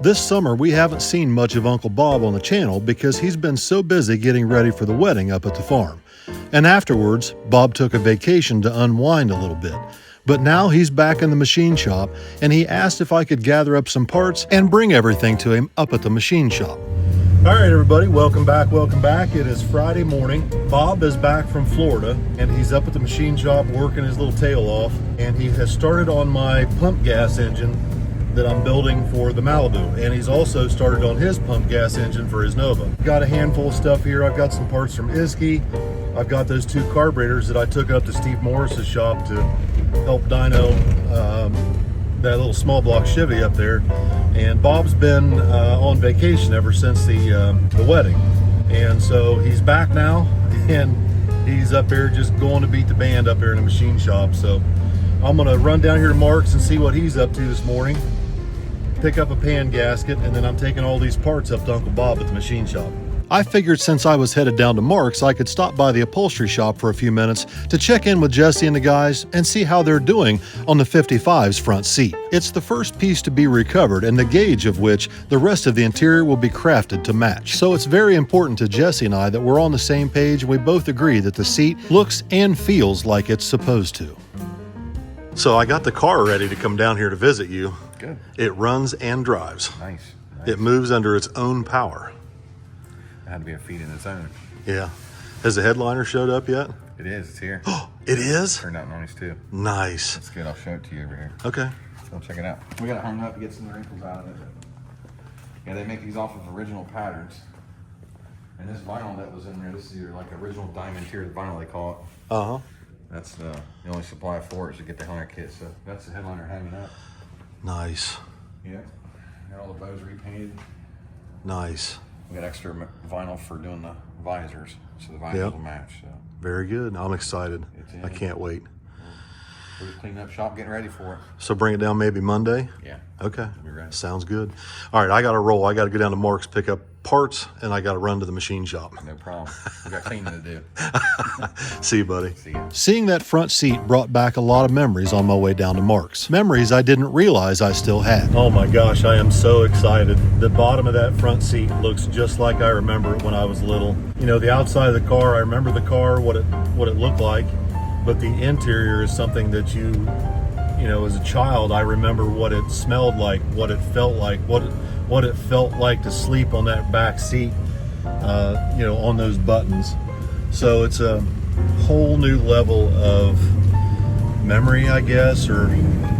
This summer, we haven't seen much of Uncle Bob on the channel because he's been so busy getting ready for the wedding up at the farm. And afterwards, Bob took a vacation to unwind a little bit. But now he's back in the machine shop, and he asked if I could gather up some parts and bring everything to him up at the machine shop. All right, everybody, welcome back, welcome back. It is Friday morning. Bob is back from Florida, and he's up at the machine shop working his little tail off, and he has started on my pump gas engine that I'm building for the Malibu, and he's also started on his pump gas engine for his Nova. Got a handful of stuff here. I've got some parts from Iski. I've got those two carburetors that I took up to Steve Morris's shop to help Dyno that little small block Chevy up there. And Bob's been on vacation ever since the wedding, and so he's back now, and he's up here just going to beat the band up here in the machine shop. So I'm gonna run down here to Mark's and see what he's up to this morning, pick up a pan gasket, and then I'm taking all these parts up to Uncle Bob at the machine shop. I figured since I was headed down to Mark's, I could stop by the upholstery shop for a few minutes to check in with Jesse and the guys and see how they're doing on the 55's front seat. It's the first piece to be recovered, and the gauge of which the rest of the interior will be crafted to match. So it's very important to Jesse and I that we're on the same page, and we both agree that the seat looks and feels like it's supposed to. So I got the car ready to come down here to visit you. Good. It runs and drives. Nice. It moves under its own power. It had to be a feat in its own. Yeah. Has the headliner showed up yet? It is. It's here. It is? Turned out nice too. Nice. That's good. I'll show it to you over here. Okay. Go check it out. We got it hung up to get some of the wrinkles out of it. Yeah, they make these off of original patterns. And this vinyl that was in there, this is your like original diamond tiered vinyl they call it. Uh-huh. That's the only supply for it is to get the headliner kit. So that's the headliner hanging up. Nice. Yeah. Got all the bows repainted. Nice. We got extra vinyl for doing the visors, so the visors will match. So. Very good. I'm excited. I can't wait. We're just cleaning up shop, getting ready for it. So bring it down maybe Monday? Yeah. Okay. We'll be ready. Sounds good. All right, I got to roll. I got to go down to Mark's, pick up parts, and I got to run to the machine shop. No problem. We got cleaning to do. See you, buddy. See ya. Seeing that front seat brought back a lot of memories on my way down to Mark's. Memories I didn't realize I still had. Oh my gosh, I am so excited. The bottom of that front seat looks just like I remember it when I was little. You know, the outside of the car, I remember the car, what it looked like, but the interior is something that you know, as a child, I remember what it smelled like, what it felt like, what it felt like to sleep on that back seat, you know, on those buttons. So it's a whole new level of memory, I guess, or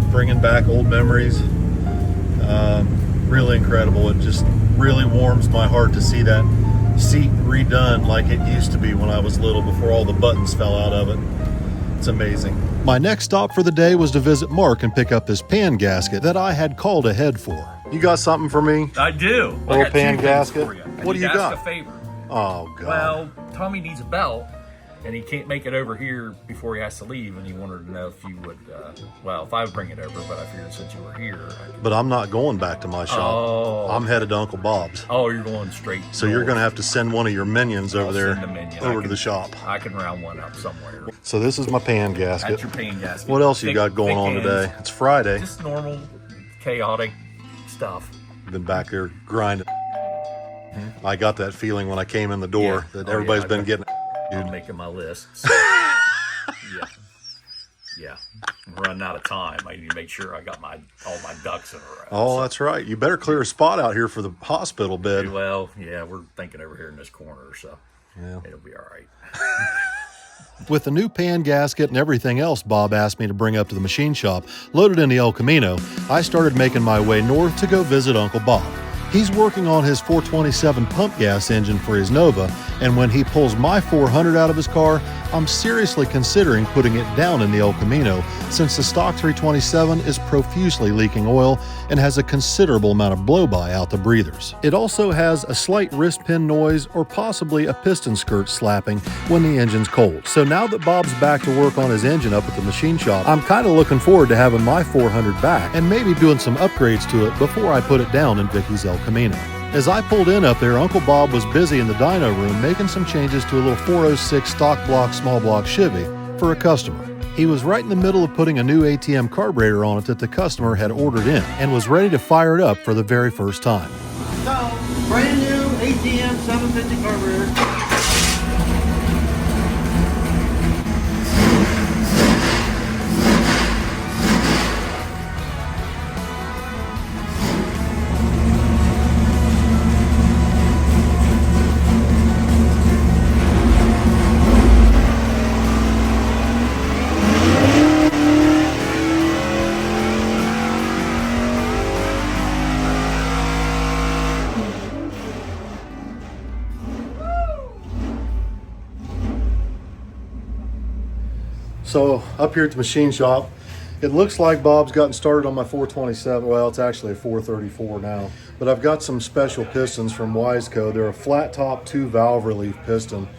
bringing back old memories. Really incredible. It just really warms my heart to see that seat redone like it used to be when I was little, before all the buttons fell out of it. It's amazing. My next stop for the day was to visit Mark and pick up this pan gasket that I had called ahead for. You got something for me? I do. Little I got pan two gasket? things for you. What do you got? Ask a favor. Oh, God. Well, Tommy needs a belt, and he can't make it over here before he has to leave, and he wanted to know if you would, well, if I would bring it over, but I figured since you were here, I could... But I'm not going back to my shop. Oh. I'm headed to Uncle Bob's. Oh, you're going straight. So you're going to have to send one of your minions over there, Send a minion. over to the shop. I can round one up somewhere. So this is my pan gasket. That's your pan gasket. What else you Thick- got going thick on ends. today? It's Friday. Just normal, chaotic stuff. Been back there grinding. I got that feeling when I came in the door that everybody's been getting. I'm making my list. So, yeah. I'm running out of time. I need to make sure I got all my ducks in a row. Oh, that's right. You better clear a spot out here for the hospital bed. Well, yeah, we're thinking over here in this corner, so Yeah. it'll be all right. With the new pan gasket and everything else Bob asked me to bring up to the machine shop loaded in the El Camino, I started making my way north to go visit Uncle Bob. He's working on his 427 pump gas engine for his Nova, and when he pulls my 400 out of his car, I'm seriously considering putting it down in the El Camino, since the stock 327 is profusely leaking oil and has a considerable amount of blow-by out the breathers. It also has a slight wrist pin noise or possibly a piston skirt slapping when the engine's cold. So now that Bob's back to work on his engine up at the machine shop, I'm kind of looking forward to having my 400 back and maybe doing some upgrades to it before I put it down in Vicky's El Camino. As I pulled in up there, Uncle Bob was busy in the dyno room making some changes to a little 406 stock block small block Chevy for a customer. He was right in the middle of putting a new ATM carburetor on it that the customer had ordered in and was ready to fire it up for the very first time. So, brand new ATM 750 carburetor. So up here at the machine shop, it looks like Bob's gotten started on my 427. Well, it's actually a 434 now. But I've got some special pistons from Wiseco. They're a flat top 2 valve relief piston.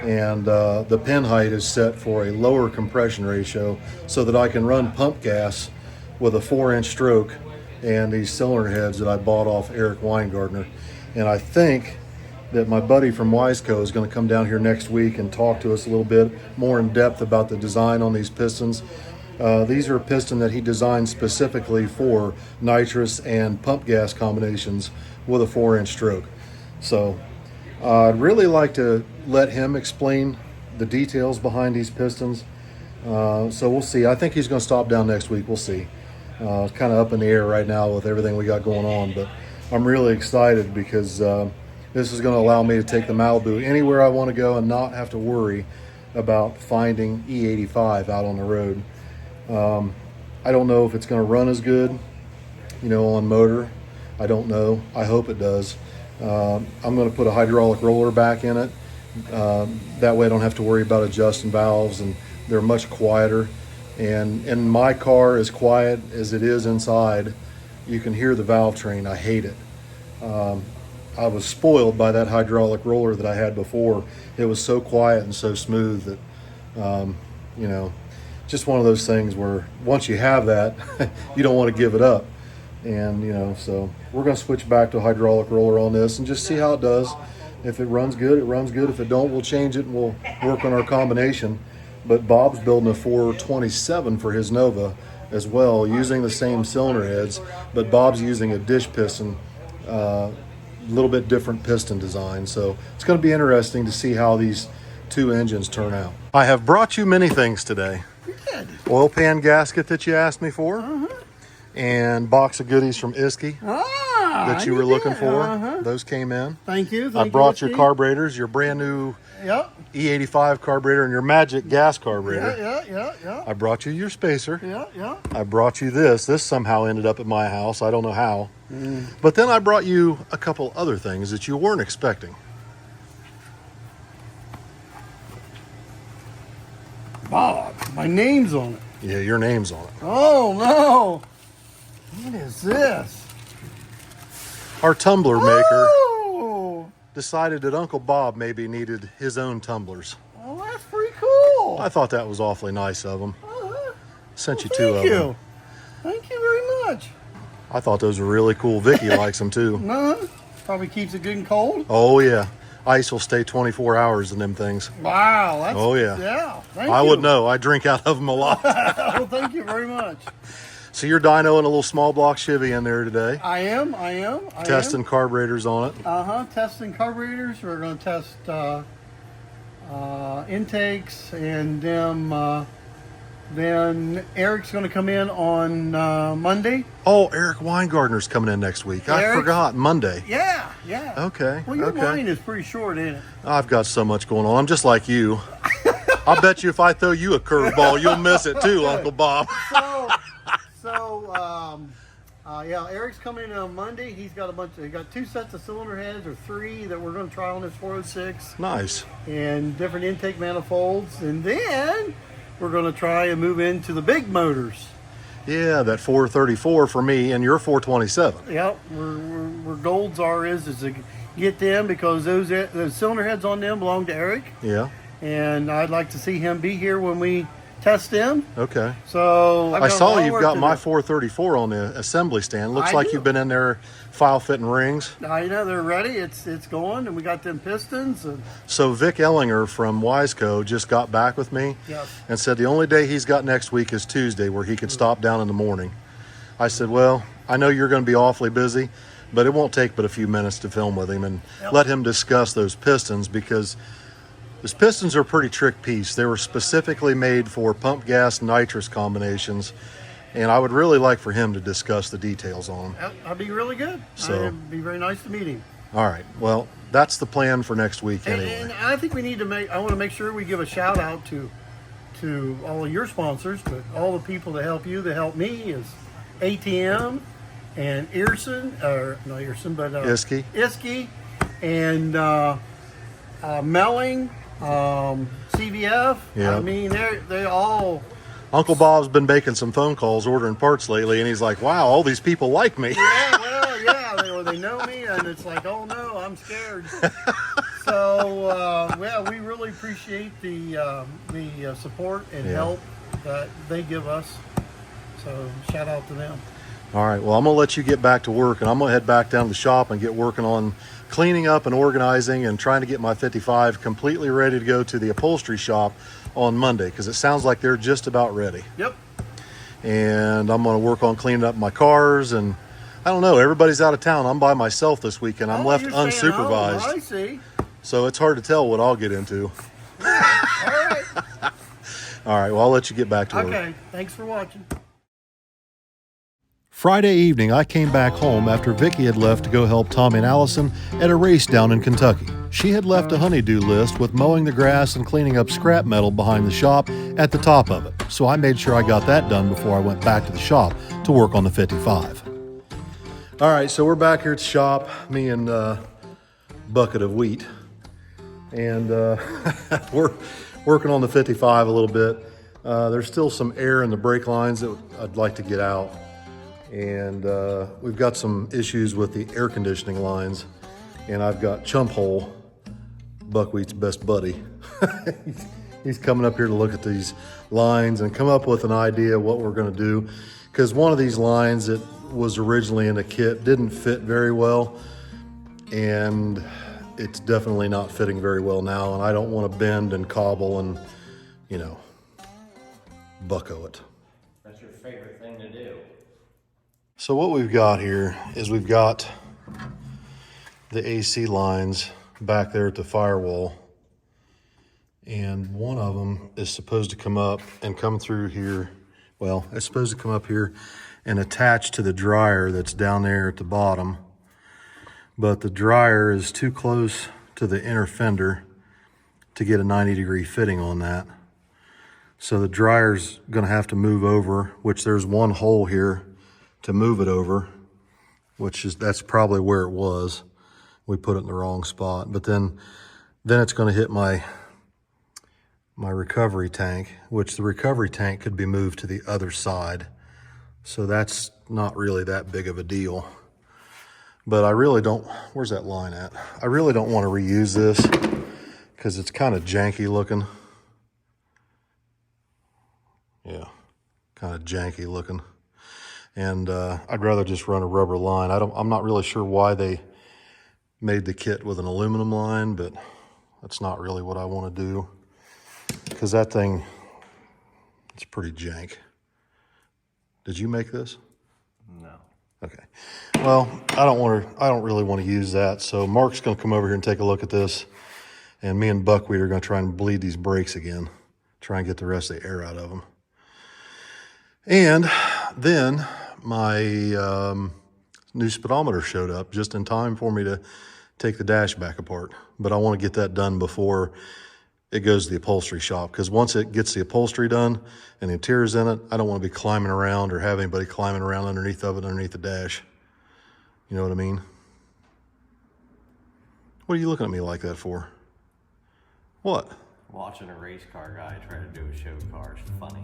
And the pin height is set for a lower compression ratio so that I can run pump gas with a 4-inch stroke and these cylinder heads that I bought off Eric Weingartner. And I think that my buddy from Wiseco is going to come down here next week and talk to us a little bit more in depth about the design on these pistons. These are a piston that he designed specifically for nitrous and pump gas combinations with a 4-inch stroke. So I'd really like to let him explain the details behind these pistons. So we'll see. I think he's going to stop down next week. We'll see. It's kind of up in the air right now with everything we got going on, but I'm really excited because this is going to allow me to take the Malibu anywhere I want to go and not have to worry about finding E85 out on the road. I don't know if it's going to run as good, on motor. I don't know. I hope it does. I'm going to put a hydraulic roller back in it. That way I don't have to worry about adjusting valves, and they're much quieter. And my car, as quiet as it is inside, you can hear the valve train. I hate it. I was spoiled by that hydraulic roller that I had before. It was so quiet and so smooth that, just one of those things where once you have that, you don't want to give it up. And, so we're going to switch back to a hydraulic roller on this and just see how it does. If it runs good, it runs good. If it don't, we'll change it and we'll work on our combination. But Bob's building a 427 for his Nova as well, using the same cylinder heads, but Bob's using a dish piston, a little bit different piston design. So it's going to be interesting to see how these two engines turn out. I have brought you many things today. Good. Oil pan gasket that you asked me for, and box of goodies from Iski that you were looking for. Those came in. Thank you. I brought your carburetors, your brand new Yep. E85 carburetor and your Magic gas carburetor. Yeah. I brought you your spacer. Yeah. I brought you this. This somehow ended up at my house. I don't know how. But then I brought you a couple other things that you weren't expecting. Bob, my name's on it. Yeah, your name's on it. Oh, no. What is this? Our tumbler maker Oh, decided that Uncle Bob maybe needed his own tumblers. well, that's pretty cool. I thought that was awfully nice of him. Sent you two of Thank them. you. Thank you very much. I thought those were really cool. Vicky likes them too. Probably keeps it good and cold. Oh yeah. Ice will stay 24 hours in them things. Wow. That's, Oh, yeah. Yeah. Thank I you. would know. I drink out of them a lot. Well, thank you very much. So you're dynoing a little small block Chevy in there today. I am. Testing carburetors on it. Testing carburetors. We're going to test intakes, and then Eric's going to come in on Monday. Oh, Eric Weingartner's coming in next week. I Eric? forgot. Monday. Yeah. Okay. Well, your okay. line is pretty short, ain't it? I've got so much going on. I'm just like you. I'll bet you if I throw you a curveball, you'll miss it too, Uncle Bob. Yeah, Eric's coming in on Monday. He's got he got 2 sets of cylinder heads, or 3, that we're going to try on this 406. Nice. And different intake manifolds. And then we're going to try and move into the big motors. Yeah, that 434 for me and your 427. Yep, where goals is to get them, because those cylinder heads on them belong to Eric. Yeah. And I'd like to see him be here when we test them. Okay. So I saw you've got my 434 on the assembly stand. Looks like you've been in there file fitting rings. I know they're ready. It's going, and we got them pistons. And so Vic Ellinger from Wiseco just got back with me and said the only day he's got next week is Tuesday, where he could stop down in the morning. I said, well, I know you're going to be awfully busy, but it won't take but a few minutes to film with him and let him discuss those pistons, because those pistons are a pretty trick piece. They were specifically made for pump gas nitrous combinations, and I would really like for him to discuss the details on them. That'd be really good. So it'd be very nice to meet him. All right. Well, that's the plan for next week anyway. And I think we need to I want to make sure we give a shout out to all of your sponsors, but all the people that help you, that help me, is ATM and Iski, and Melling, CVF. I mean, they all. Uncle Bob's been making some phone calls ordering parts lately, and he's like, wow, all these people like me. They know me, and it's like, oh no, I'm scared. So we really appreciate the support and help that they give us. So shout out to them. All right, well, I'm gonna let you get back to work, and I'm gonna head back down to the shop and get working on cleaning up and organizing and trying to get my 55 completely ready to go to the upholstery shop on Monday, because it sounds like they're just about ready. Yep. And I'm gonna work on cleaning up my cars, and I don't know, everybody's out of town. I'm by myself this weekend. I'm left unsupervised. I see. So it's hard to tell what I'll get into. All right. All right, well, I'll let you get back to work. Okay, thanks for watching. Friday evening, I came back home after Vicki had left to go help Tommy and Allison at a race down in Kentucky. She had left a honey-do list with mowing the grass and cleaning up scrap metal behind the shop at the top of it, so I made sure I got that done before I went back to the shop to work on the 55. All right, so we're back here at the shop, me and Bucket of Wheat, and we're working on the 55 a little bit. There's still some air in the brake lines that I'd like to get out. And we've got some issues with the air conditioning lines, and I've got Chump Hole, Buckwheat's best buddy. He's coming up here to look at these lines and come up with an idea of what we're going to do, because one of these lines that was originally in a kit didn't fit very well, and it's definitely not fitting very well now, and I don't want to bend and cobble and, you know, bucko it. That's your favorite thing to do. So what we've got here is we've got the AC lines back there at the firewall, and one of them is supposed to come up and come through here. Well, it's supposed to come up here and attach to the dryer that's down there at the bottom, but the dryer is too close to the inner fender to get a 90-degree fitting on that. So the dryer's gonna have to move over, which there's one hole here to move it over, that's probably where it was. We put it in the wrong spot, but then it's going to hit my recovery tank, which the recovery tank could be moved to the other side. So that's not really that big of a deal. But I really don't, where's that line at? I really don't want to reuse this because it's kind of janky looking. Yeah, kind of janky looking. And I'd rather just run a rubber line. I'm not really sure why they made the kit with an aluminum line, but that's not really what I want to do, because that thing, it's pretty jank. Did you make this? No. Okay. Well, I don't really want to use that. So Mark's going to come over here and take a look at this, and me and Buckwheat are going to try and bleed these brakes again, try and get the rest of the air out of them. And then my new speedometer showed up just in time for me to take the dash back apart. But I want to get that done before it goes to the upholstery shop, because once it gets the upholstery done and the interior's in it, I don't want to be climbing around or have anybody climbing around underneath the dash. You know what I mean? What are you looking at me like that for? What? Watching a race car guy try to do a show car is funny.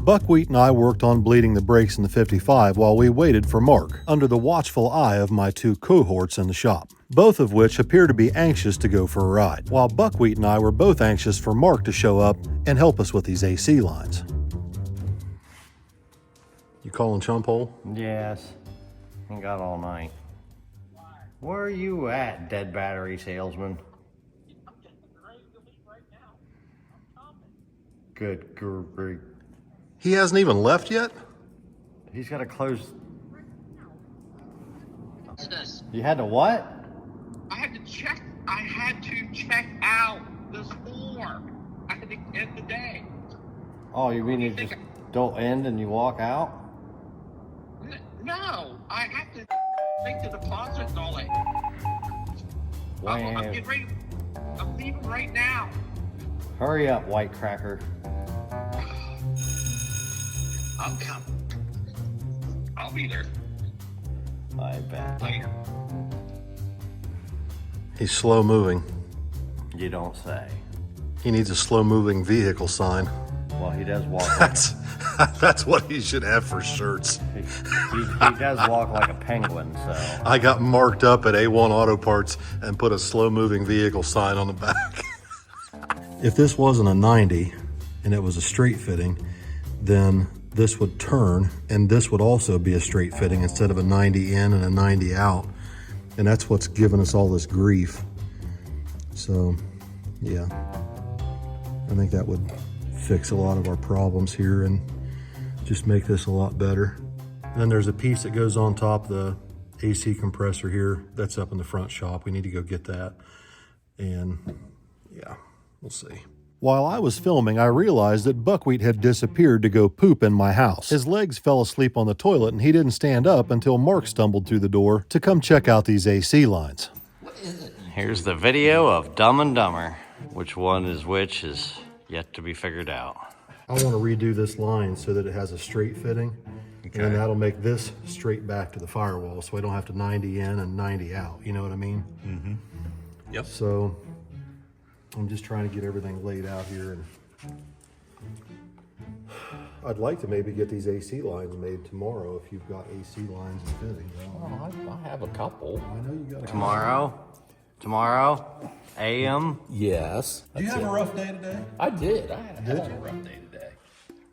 Buckwheat and I worked on bleeding the brakes in the 55 while we waited for Mark, under the watchful eye of my two cohorts in the shop, both of which appear to be anxious to go for a ride, while Buckwheat and I were both anxious for Mark to show up and help us with these AC lines. You calling chump hole? Yes. Ain't got all night. Where are you at, dead battery salesman? Good grief. He hasn't even left yet? He's got to close. Business. You had to what? I had to check out the store. I had to end the day. Oh, you mean you just don't end and you walk out? No, I have to make the deposit and all that. I'm getting ready. I'm leaving right now. Hurry up, white cracker. I'll come. I'll be there I bet. later. He's slow moving. You don't say. He needs a slow moving vehicle sign. Well, he does walk like That's what he should have for shirts. he does walk like a penguin, so. I got marked up at A1 Auto Parts and put a slow moving vehicle sign on the back. If this wasn't a 90 and it was a straight fitting, then this would turn and this would also be a straight fitting instead of a 90 in and a 90 out. And that's what's given us all this grief. So, yeah, I think that would fix a lot of our problems here and just make this a lot better. And then there's a piece that goes on top of the AC compressor here. That's up in the front shop. We need to go get that. And yeah, we'll see. While I was filming, I realized that Buckwheat had disappeared to go poop in my house. His legs fell asleep on the toilet and he didn't stand up until Mark stumbled through the door to come check out these AC lines. Here's the video of Dumb and Dumber. Which one is which is yet to be figured out. I want to redo this line so that it has a straight fitting. And then that'll make this straight back to the firewall so I don't have to 90 in and 90 out. You know what I mean? Mm-hmm. Yep. So I'm just trying to get everything laid out here, and I'd like to maybe get these AC lines made tomorrow if you've got AC lines and fittings. Oh, I have a couple. I know you got Tomorrow, AM. Yes. Do you have a rough day today? I did. I had a rough day today.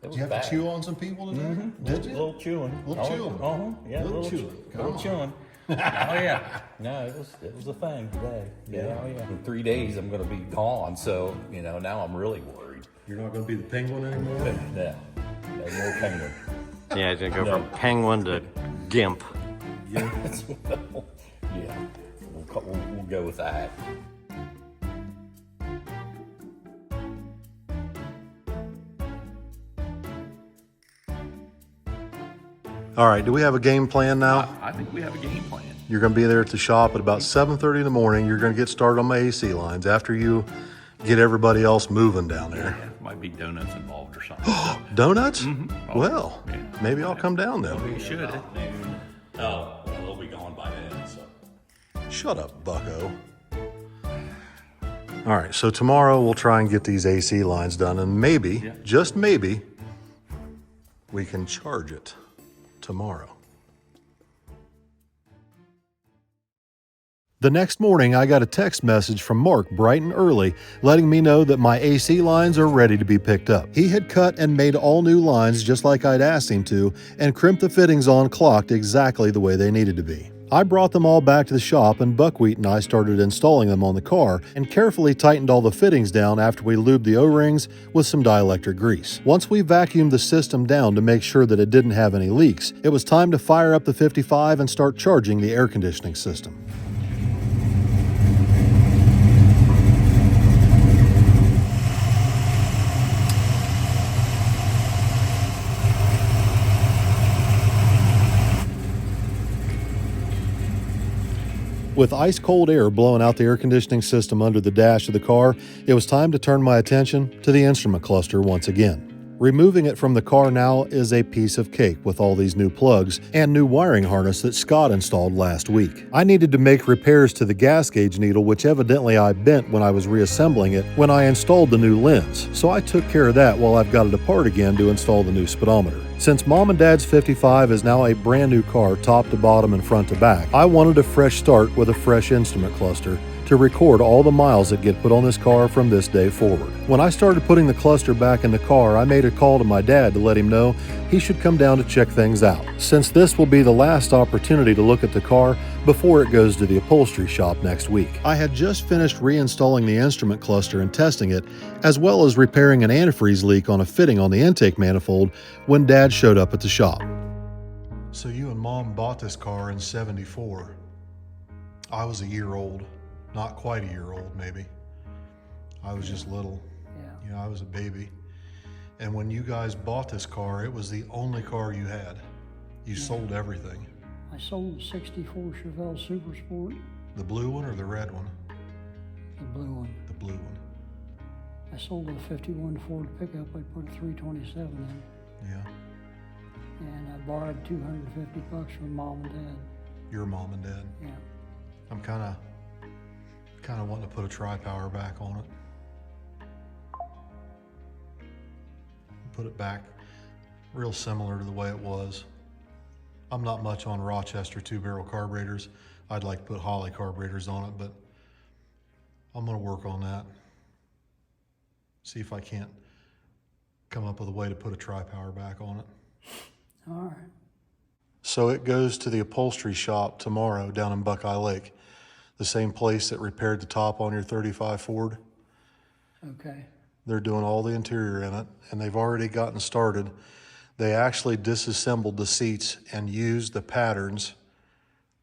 It was Did you have bad. to chew on some people today? Mm-hmm. Did you? Little chewing. Little chewing. Yeah, Little chewing. Come Little on. chewing. Oh yeah. No, it was a thing today. Yeah. Oh yeah. In 3 days I'm gonna be gone, so now I'm really worried. You're not going to be the penguin anymore? No more penguin. Yeah, he's gonna go from penguin to gimp. Yeah. We'll go with that. All right, do we have a game plan now? I think we have a game plan. You're going to be there at the shop at about 7:30 in the morning. You're going to get started on my AC lines after you get everybody else moving down there. Yeah, might be donuts involved or something. Donuts? Mm-hmm. Well, maybe I'll come down then. You should. Oh, well, they'll be gone by then, so. Shut up, bucko. All right, so tomorrow we'll try and get these AC lines done, and maybe, just maybe, we can charge it tomorrow. The next morning, I got a text message from Mark bright and early, letting me know that my AC lines are ready to be picked up. He had cut and made all new lines just like I'd asked him to, and crimped the fittings on clocked exactly the way they needed to be. I brought them all back to the shop, and Buckwheat and I started installing them on the car and carefully tightened all the fittings down after we lubed the O-rings with some dielectric grease. Once we vacuumed the system down to make sure that it didn't have any leaks, it was time to fire up the 55 and start charging the air conditioning system. With ice-cold air blowing out the air conditioning system under the dash of the car, it was time to turn my attention to the instrument cluster once again. Removing it from the car now is a piece of cake with all these new plugs and new wiring harness that Scott installed last week. I needed to make repairs to the gas gauge needle, which evidently I bent when I was reassembling it when I installed the new lens, so I took care of that while I've got it apart again to install the new speedometer. Since Mom and Dad's 55 is now a brand new car top to bottom and front to back, I wanted a fresh start with a fresh instrument cluster to record all the miles that get put on this car from this day forward. When I started putting the cluster back in the car, I made a call to my dad to let him know he should come down to check things out, since this will be the last opportunity to look at the car before it goes to the upholstery shop next week. I had just finished reinstalling the instrument cluster and testing it, as well as repairing an antifreeze leak on a fitting on the intake manifold when Dad showed up at the shop. So you and Mom bought this car in '74. I was a year old. Not quite a year old, maybe. I was just little. Yeah. You know, I was a baby. And when you guys bought this car, it was the only car you had. You sold everything. I sold the 64 Chevelle Super Sport, The blue one or the red one? the blue one. The blue one. I sold a 51 Ford pickup. I put a 327 in, Yeah. and I borrowed $250 from Mom and Dad. Your mom and dad. Yeah. I'm kind of wanting to put a tri-power back on it. Put it back real similar to the way it was. I'm not much on Rochester 2-barrel carburetors. I'd like to put Holley carburetors on it, but I'm gonna work on that. See if I can't come up with a way to put a tri-power back on it. All right. So it goes to the upholstery shop tomorrow down in Buckeye Lake, the same place that repaired the top on your 35 Ford. Okay. They're doing all the interior in it, and they've already gotten started. They actually disassembled the seats and used the patterns,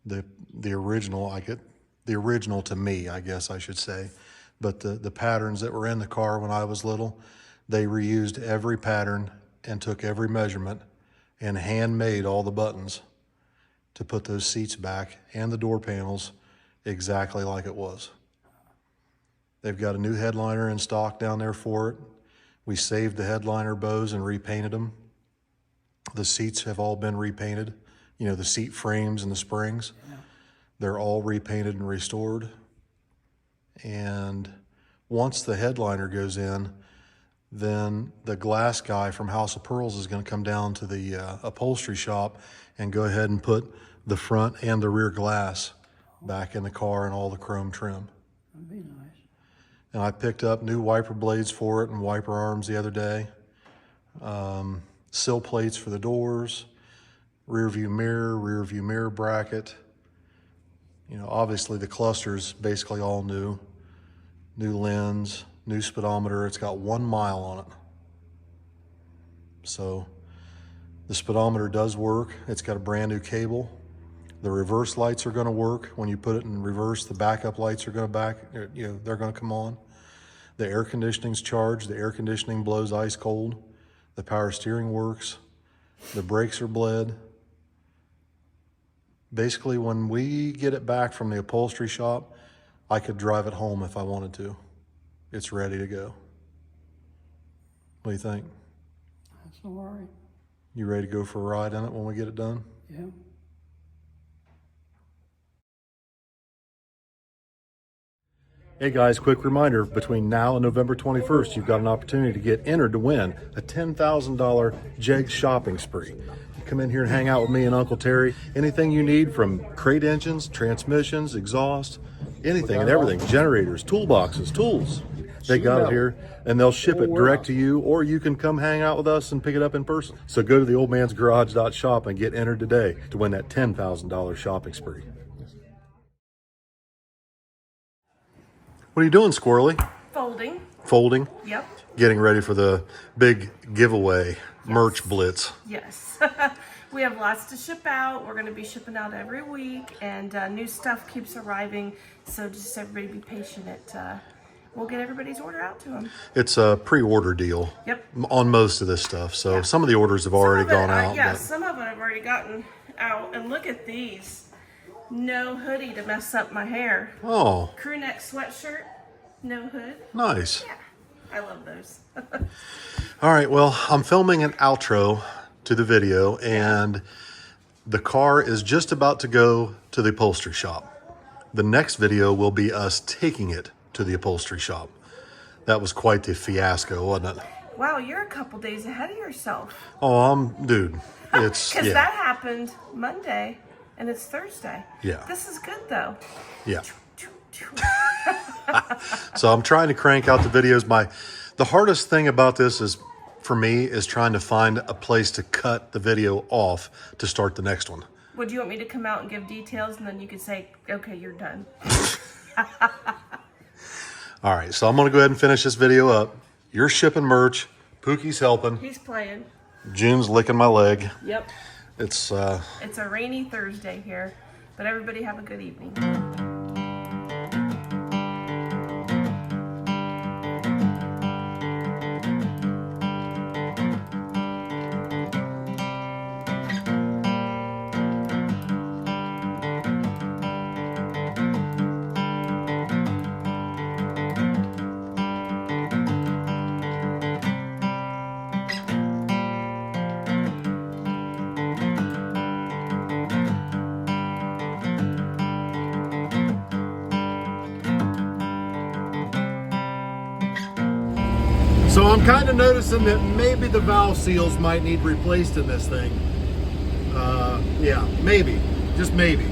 the original, the original to me, I guess I should say, but the patterns that were in the car when I was little, they reused every pattern and took every measurement and handmade all the buttons to put those seats back and the door panels exactly like it was. They've got a new headliner in stock down there for it. We saved the headliner bows and repainted them. The seats have all been repainted. You know, the seat frames and the springs. Yeah. They're all repainted and restored. And once the headliner goes in, then the glass guy from House of Pearls is going to come down to the upholstery shop and go ahead and put the front and the rear glass back in the car and all the chrome trim. That'd be nice. And I picked up new wiper blades for it and wiper arms the other day. Sill plates for the doors, rear view mirror bracket. You know, obviously the cluster's basically all new. New lens, new speedometer. It's got 1 mile on it. So the speedometer does work. It's got a brand new cable. The reverse lights are going to work. When you put it in reverse, the backup lights are going to they're going to come on. The air conditioning's charged. The air conditioning blows ice cold. The power steering works. The brakes are bled. Basically, when we get it back from the upholstery shop, I could drive it home if I wanted to. It's ready to go. What do you think? That's all right. You ready to go for a ride in it when we get it done? Yeah. Hey guys, quick reminder, between now and November 21st, you've got an opportunity to get entered to win a $10,000 JEGS shopping spree. You come in here and hang out with me and Uncle Terry. Anything you need, from crate engines, transmissions, exhaust, anything and everything, generators, toolboxes, tools. They got it here, and they'll ship it direct to you, or you can come hang out with us and pick it up in person. So go to theoldmansgarage.shop and get entered today to win that $10,000 shopping spree. What are you doing, Squirrely? Folding. Folding? Yep. Getting ready for the big giveaway merch blitz. Yes. We have lots to ship out. We're going to be shipping out every week, and new stuff keeps arriving. So just everybody be patient. We'll get everybody's order out to them. It's a pre-order deal. Yep. On most of this stuff. So some of the orders have already gone out. Yeah, but some of it have already gotten out. And look at these. No hoodie to mess up my hair. Oh, Crew neck sweatshirt. No hood. nice. Yeah. I love those. All right, well, I'm filming an outro to the video, and the car is just about to go to the upholstery shop. The next video will be us taking it to the upholstery shop. That was quite the fiasco, wasn't it? Wow, you're a couple days ahead of yourself. Oh, dude, it's, Because yeah, that happened Monday, and it's Thursday. Yeah. This is good, though. yeah. So I'm trying to crank out the videos. The hardest thing about this is, for me, is trying to find a place to cut the video off to start the next one. Would you want me to come out and give details, and then you could say, okay, you're done? All right, so I'm gonna go ahead and finish this video up. You're shipping merch, Pookie's helping, He's playing. June's licking my leg. Yep. It's It's a rainy Thursday here, but everybody have a good evening. So I'm kind of noticing that maybe the valve seals might need replaced in this thing. Yeah, maybe, just maybe.